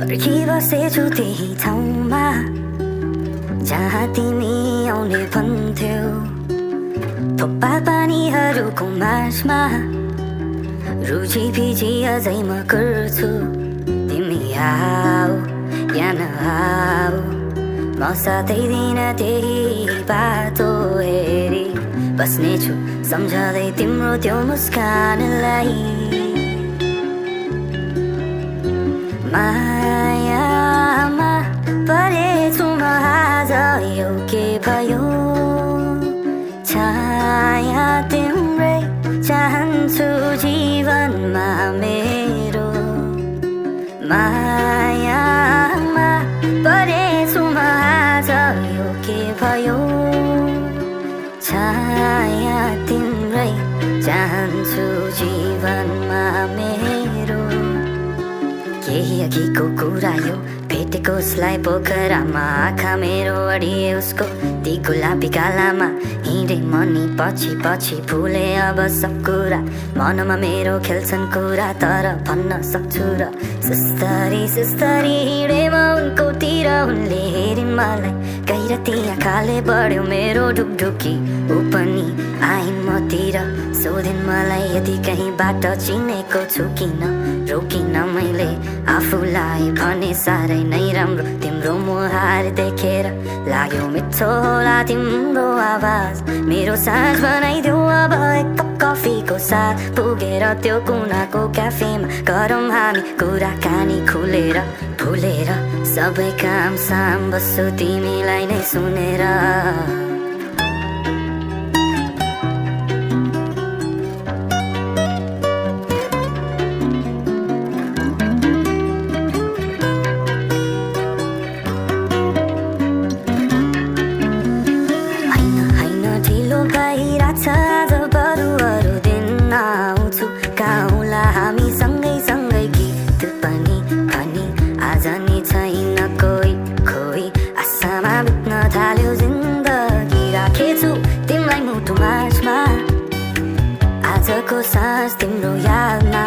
पर्खिबसेछु त्यही ठाउँमा जहाँ तिमी आउने भन्थ्यौ थोप्पा पानीहरूको माझमा रुची पिची अझै म गर्छु तिमी आऊ या नआऊ म साथै दिन त्यही बाटो हेरी बस्नेछु सम्झँदै तिम्रो त्यो मुस्कानलाई मायामा परेछु म आज यो के भयो छाया तिम्रै चाहन्छु जीवनमा मेरो मायामा परेछु म आज यो के भयो छाया तिम्रै चाहन्छु जीवनमा मेरो केही अघिको कुरा यो भेटेको उसलाई पोखरामा आँखा मेरो अडिए उसको ती गुलाबी गालामा हिँडे मनी पछि पछि भुले अब सब कुरा मनमा मेरो खेल्छन् कुरा तर भन्न सक्छु र सुस्तरी सुस्तरी हिँडे म उनको तिर उनले हेरिन् मलाई गैरती आँखाले बढ्यो मेरो ढुकढुकी ऊ पनि आइन् मतिर सोधिन् मलाई यदि कहीँ बाटो चिनेको छु किन रोकिन मैले आफूलाई भने साह्रै नै राम्रो तिम्रो मुहार देखेर लाग्यो मिठो होला तिम्रो आवाज मेरो साँझ बनाइदेऊ अब एक कप कफीको साथ पुगेर त्यो कुनाको क्याफेमा गरौँ हामी कुराकानी खुलेर भुलेर सबै काम साम बस्छु तिमीलाई नै सुनेर आज बरु अरू दिन आउँछु गाउँला हामी सँगै सँगै गीत पनि भनी आज नि छैन कोही खोइ आशामा बित्न थाल्यो जिन्दगी राखेछु तिमीलाई मुटु माझमा आजको सास तिम्रो यादमा